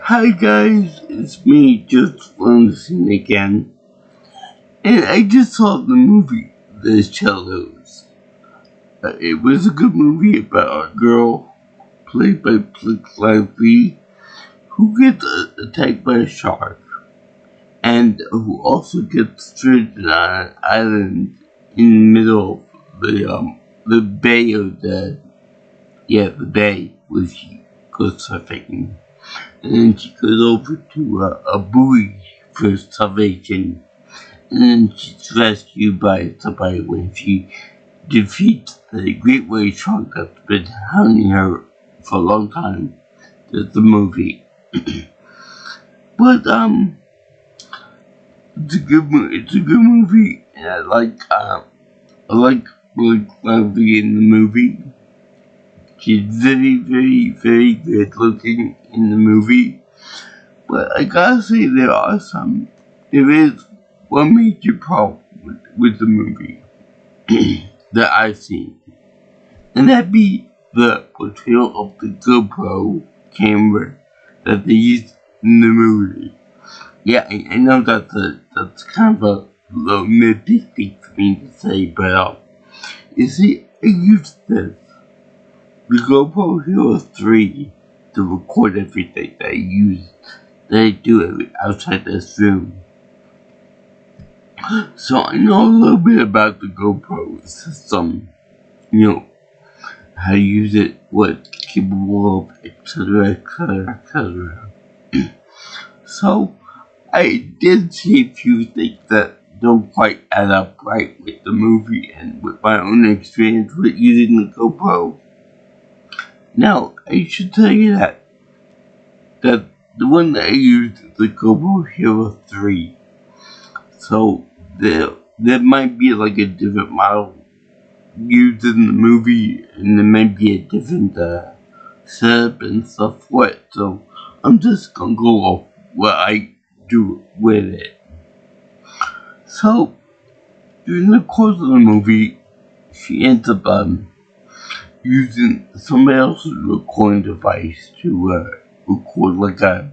Hi guys, it's me, just Lonesome again. And I just saw the movie, The Cellos. It was a good movie about a girl, played by Blake Lively, who gets attacked by a shark, and who also gets stranded on an island in the middle of the bay of the bay, where she goes surfing. And then she goes over to a buoy for salvation. And then she's rescued by somebody when she defeats the great white shark that's been hounding her for a long time. That's the movie. But it's a good movie. It's a good movie, and I like Blake Lively in the movie. She's very, very, very good looking in the movie. But I gotta say, there is one major problem with the movie that I've seen. And that be the portrayal of the GoPro camera that they used in the movie. Yeah, I know that's kind of a little nitpicky for me to say, but you see, I used the GoPro Hero 3 to record everything that I do outside this room. So I know a little bit about the GoPro system, how to use it, what it's capable of, etc., etc., etc. So I did see a few things that don't quite add up right with the movie and with my own experience with using the GoPro. Now, I should tell you that the one that I used is the GoPro Hero 3. So there might be like a different model used in the movie, and there might be a different setup and stuff for it. So I'm just gonna go off what I do with it. So during the course of the movie, she ends up using somebody else's recording device to record like a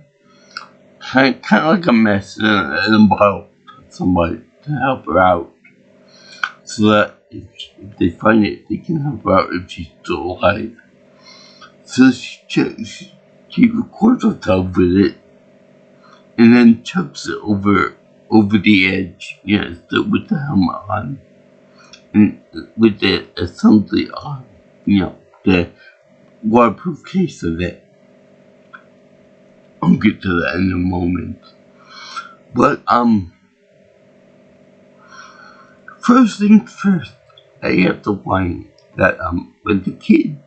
kind of like a mess in a bottle to somebody to help her out, so that if they find it, they can help her out if she's still alive. So she records herself with it, and then chucks it over the edge, with the helmet on, and with the assembly on, the waterproof case of it. I'll get to that in a moment. But first things first, I have to find that when the kid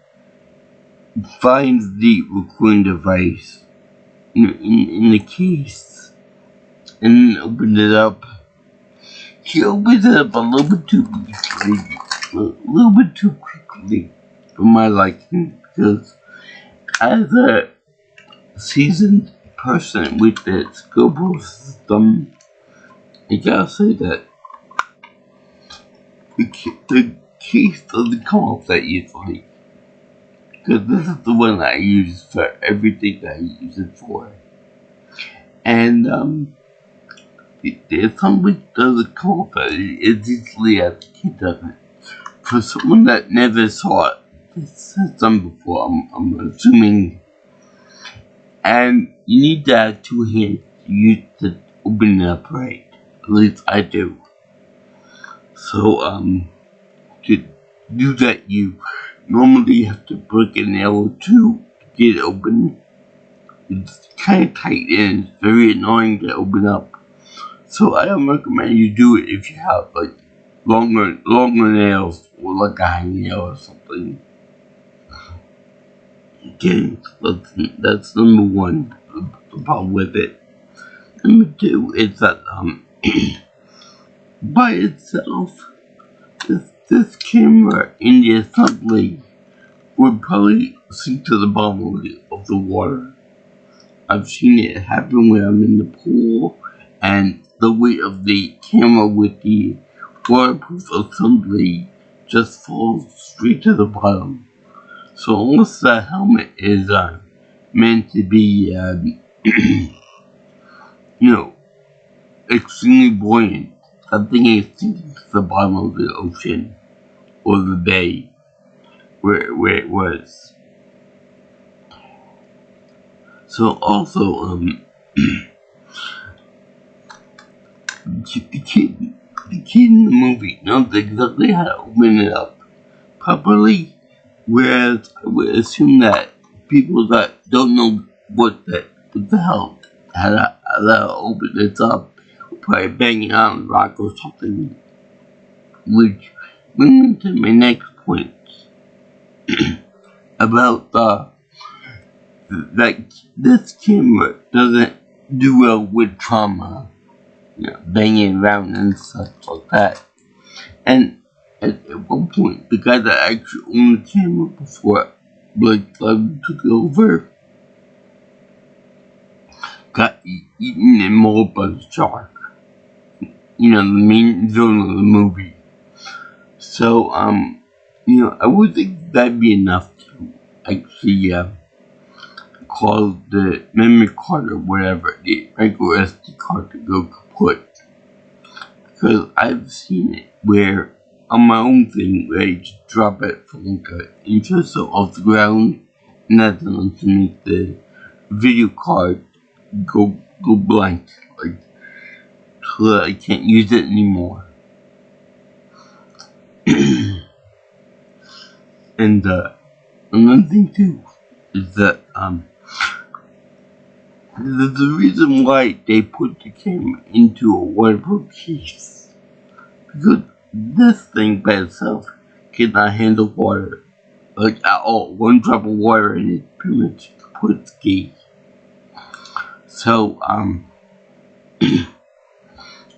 finds the recording device in the case and opens it up, he opens it up a little bit too quickly for my liking, because as a seasoned person with this GoPro system, I gotta say that the case doesn't come off that easily, because this is the one I use for everything that I use it for, and the assembly doesn't come off as easily as the kid doesn't. For someone that never saw this system before, I'm assuming, and you need to have two hands to open it up right. At least I do. So to do that, you normally have to break a nail or two to get it open. It's kind of tight and it's very annoying to open up. So I don't recommend you do it if you have like longer nails or like a high nail or something. Okay, that's number one. The problem with it. Number two is that by itself, this camera in the assembly would probably sink to the bottom of the water. I've seen it happen when I'm in the pool, and the weight of the camera with the waterproof assembly just falls straight to the bottom. So unless the helmet is meant to be you know, extremely buoyant. Something is sinking to the bottom of the ocean or the bay where it was. So also, the kid in the movie knows exactly how to open it up properly, whereas I would assume that people that don't know what the hell, how to open it up, will probably bang it on a rock or something, which brings me to my next point about that this camera doesn't do well with trauma, banging around and stuff like that. And at one point, the guy that actually owned the camera before Blake Lively took over got eaten and mauled by the shark. The main villain of the movie. So, I would think that'd be enough to actually cause the memory card or whatever, the regular SD card to go kaput. Because I've seen it where, on my own thing, where you just drop it from like an inch or so off the ground, and that's enough to make the video card go blank, like, so that I can't use it anymore. And another thing too is that the reason why they put the camera into a waterproof case, because this thing by itself cannot handle water, like at all. One drop of water in it pretty much puts the case. So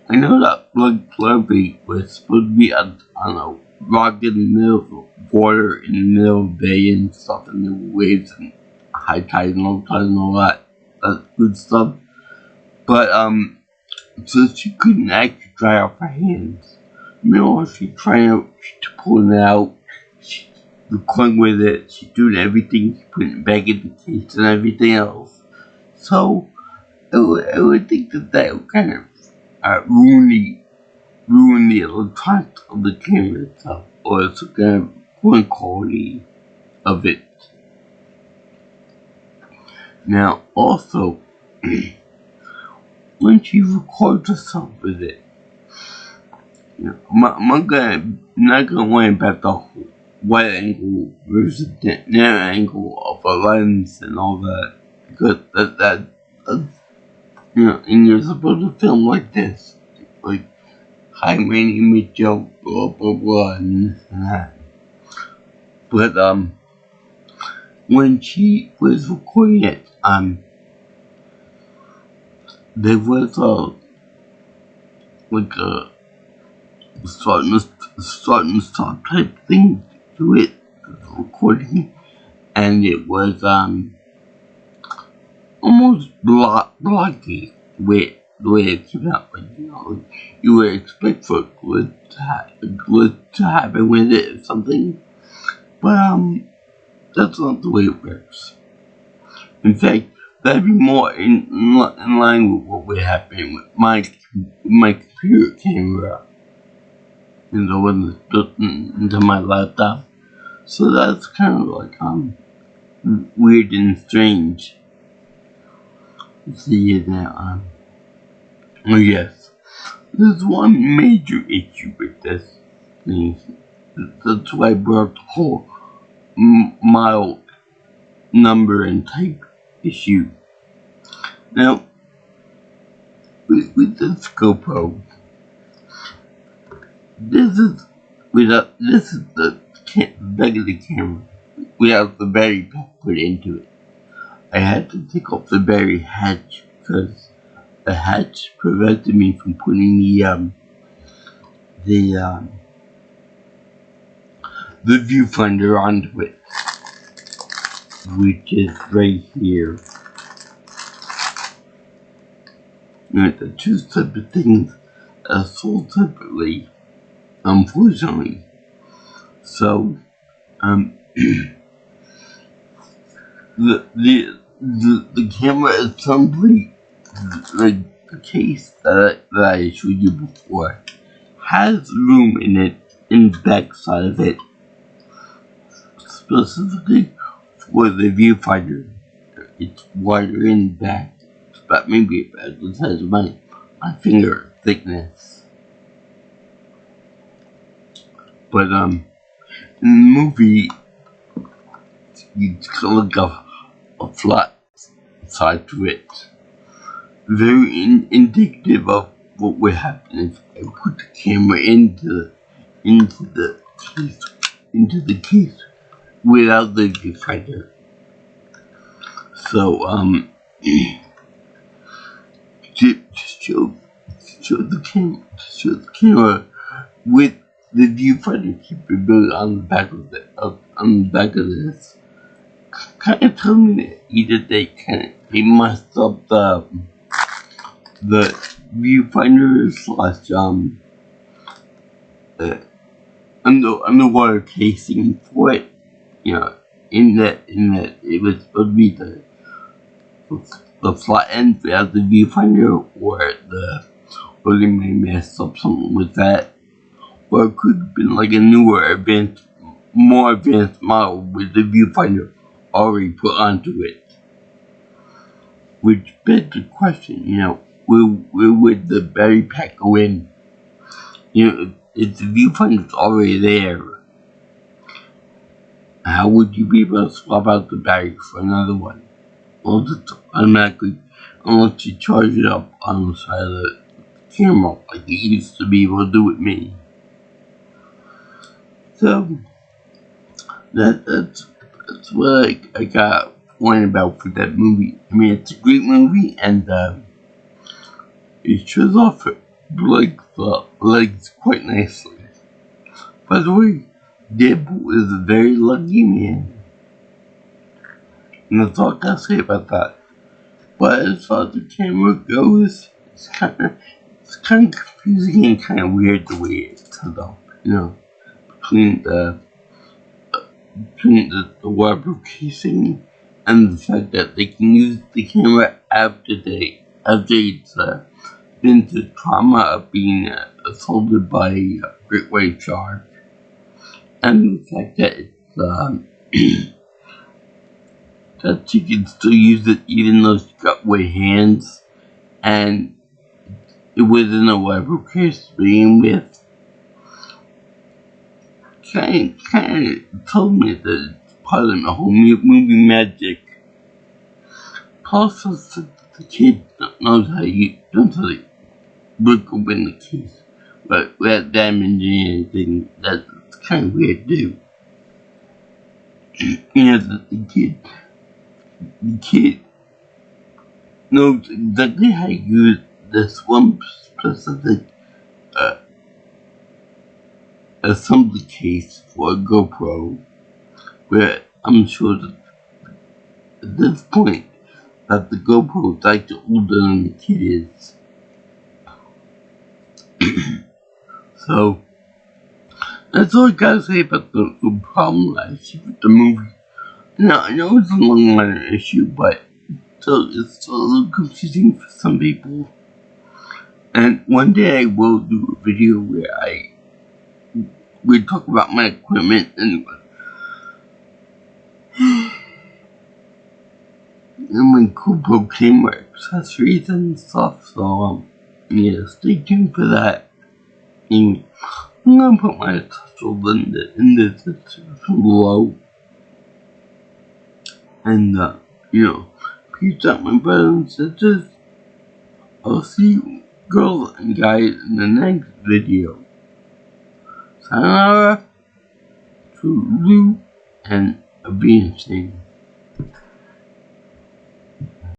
I know that Blake Lively was supposed to be on a rock in the middle of water, in the middle of the bay and stuff, and the waves and high tide and low tide and all that good stuff. But so she couldn't actually dry off her hands. She tried to pull it out. She clung with it. She doing everything. She putting it back in the case and everything else. So I would think that would kind of ruin the electronics of the camera itself, or it's kind of poor quality of it. Now, also, when she records herself with it, I'm not gonna worry about the whole wide angle versus the narrow angle of a lens and all that, because that's, and you're supposed to film like this, like high rating image of blah blah blah and this and that. But when she was recording it, there was like a start and stop type thing to it, recording, and it was almost blocky with the way it came out. Like, you would expect for a glitch to happen with it or something, but that's not the way it works. In fact, that'd be more in line with what would happen with my computer camera, and the one that's built into my laptop. So that's kind of like weird and strange. See that oh yes, there's one major issue with this thing. That's why I brought up the whole model number and type issue. Now, with this GoPro, this is the back of the camera without the battery pack put into it. I had to take off the battery hatch because the hatch prevented me from putting the viewfinder onto it, which is right here. The two separate things are sold separately, unfortunately. So, the the camera assembly, the case that I showed you before, has room in it, in the back side of it, specifically for the viewfinder. It's wider in the back, but maybe about the size of my finger thickness. But in the movie, you look a flat side to it. Very indicative of what would happen if I put the camera into the case without the viewfinder. So to show the camera with the viewfinder capability on the back of this, kind of told me that either they messed up the viewfinder / underwater casing for it, in that it was supposed to be the flat end without the viewfinder, or they may mess up something with that, or it could have been like a newer, more advanced model with the viewfinder already put onto it. Which begs the question, where would the battery pack go in? If the viewfinder's already there, how would you be able to swap out the battery for another one? Well, just automatically, unless you charge it up on the side of the camera, like you used to be able to do with me. So, that's what I got one about for that movie. I mean, it's a great movie, and it shows off the legs quite nicely. By the way, Deadpool is a very lucky man. And that's all I gotta say about that. But as far as the camera goes, it's kind of confusing and kind of weird the way it's set up, between the waterproof casing and the fact that they can use the camera after it's been through trauma of being assaulted by a great white shark, and the fact that it's that she can still use it even though she's got wet hands, and it wasn't a waterproof case to begin with. Kind of told me that it's part of the whole movie magic. Plus, the kid knows how to look open the case, but without damaging anything. That's kind of weird too. The kid knows exactly how to use this one specific assembly case for a GoPro, where I'm sure that at this point that the GoPro is actually older than the kid is. So that's all I gotta say about the problem I see with the movie. Now, I know it's a long-running issue, but it's still a little confusing for some people. And one day I will do a video where we talk about my equipment and my GoPro camera accessories and stuff. So stay tuned for that. Anyway, I'm gonna put my social link in the description below. And peace out, my brothers and sisters. I'll see you girls and guys in the next video. Sayonara, Toodaloo, and Avenging.